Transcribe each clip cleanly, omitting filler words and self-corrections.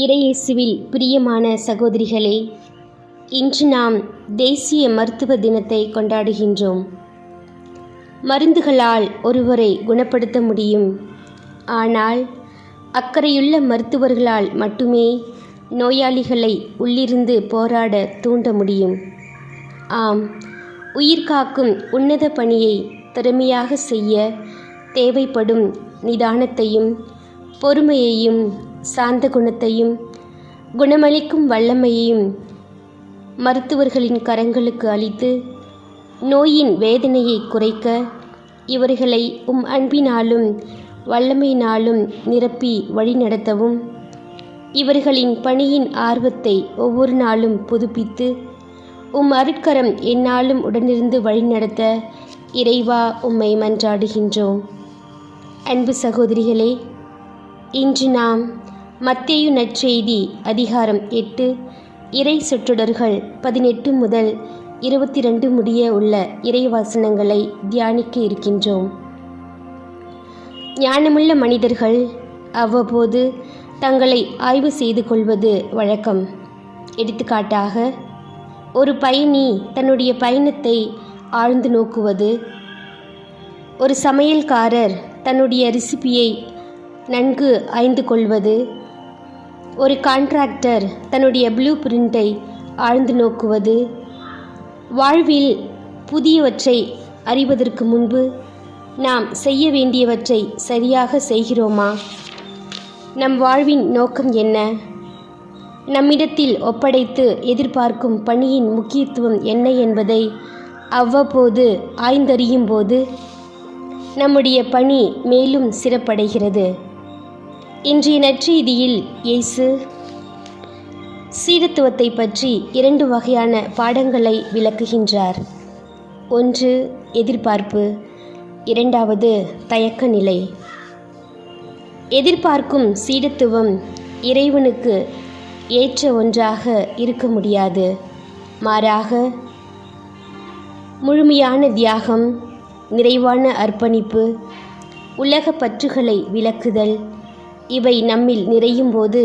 இறையேசுவில் பிரியமான சகோதரிகளே, இன்று நாம் தேசிய மருத்துவ தினத்தை கொண்டாடுகின்றோம். மருந்துகளால் ஒருவரை குணப்படுத்த முடியும். ஆனால் அக்கறையுள்ள மருத்துவர்களால் மட்டுமே நோயாளிகளை உள்ளிருந்து போராட தூண்ட முடியும். ஆம், உயிர்காக்கும் உன்னத பணியை திறமையாக செய்ய தேவைப்படும் நிதானத்தையும் பொறுமையையும் சாந்த குணத்தையும் குணமளிக்கும் வல்லமையையும் மருத்துவர்களின் கரங்களுக்கு அளித்து நோயின் வேதனையை குறைக்க இவர்களை அன்பினாலும் வல்லமையினாலும் நிரப்பி வழிநடத்தவும், இவர்களின் பணியின் ஆர்வத்தை ஒவ்வொரு நாளும் புதுப்பித்து அருட்கரம் எந்நாளும் உடனிருந்து வழிநடத்த இறைவா உம்மை மன்றாடுகின்றோம். அன்பு சகோதரிகளே, இன்று நாம் மத்தேயு நற்செய்தி அதிகாரம் 8 இறை சொற்றொடர்கள் 18 முதல் 22 முடிய உள்ள இறைவாசனங்களை தியானிக்க இருக்கின்றோம். ஞானமுள்ள மனிதர்கள் அவ்வப்போது தங்களை ஆய்வு செய்து கொள்வது வழக்கம். எடுத்துக்காட்டாக, ஒரு பயணி தன்னுடைய பயணத்தை ஆழ்ந்து நோக்குவது, ஒரு சமையல்காரர் தன்னுடைய ரெசிபியை நன்கு ஆய்ந்து கொள்வது, ஒரு கான்ட்ராக்டர் தன்னுடைய ப்ளூ பிரிண்டை ஆழ்ந்து நோக்குவது, வாழ்வில் புதியவற்றை அறிவதற்கு முன்பு நாம் செய்ய வேண்டியவற்றை சரியாக செய்கிறோமா? நம் வாழ்வின் நோக்கம் என்ன? நம்மிடத்தில் ஒப்படைத்து எதிர்பார்க்கும் பணியின் முக்கியத்துவம் என்ன என்பதை அவ்வப்போது ஆய்ந்தறியும் போது நம்முடைய பணி மேலும் சிறப்படைகிறது. இன்றைய நற்செய்தியில் இயேசு சீடத்துவத்தை பற்றி 2 வகையான பாடங்களை விளக்குகின்றார். ஒன்று எதிர்பார்ப்பு, இரண்டாவது தயக்க நிலை. எதிர்பார்க்கும் சீடத்துவம் இறைவனுக்கு ஏற்ற ஒன்றாக இருக்க முடியாது. மாறாக முழுமையான தியாகம், நிறைவான அர்ப்பணிப்பு, உலக பற்றுகளை விலக்குதல் இவை நம்மில் நிறையும் போது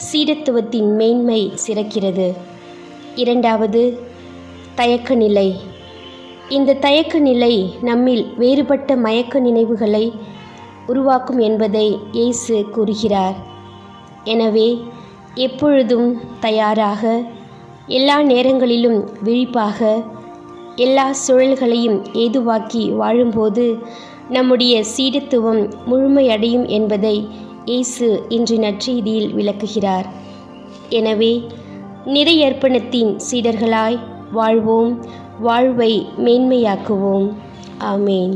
சீடத்துவத்தின் மேன்மை சிறக்கிறது. இரண்டாவது தயக்க நிலை. இந்த தயக்க நிலை நம்மில் வேறுபட்ட மயக்க நினைவுகளை உருவாக்கும் என்பதை இயேசு கூறுகிறார். எனவே எப்பொழுதும் தயாராக, எல்லா நேரங்களிலும் விழிப்பாக, எல்லா சூழல்களையும் ஏதுவாக்கி வாழும்போது நம்முடைய சீடத்துவம் முழுமையடையும் என்பதை இயேசு இன்று நற்செய்தியில் விளக்குகிறார். எனவே நிறையர்ப்பணத்தின் சீடர்களாய் வாழ்வோம், வாழ்வை மேன்மையாக்குவோம். ஆமேன்.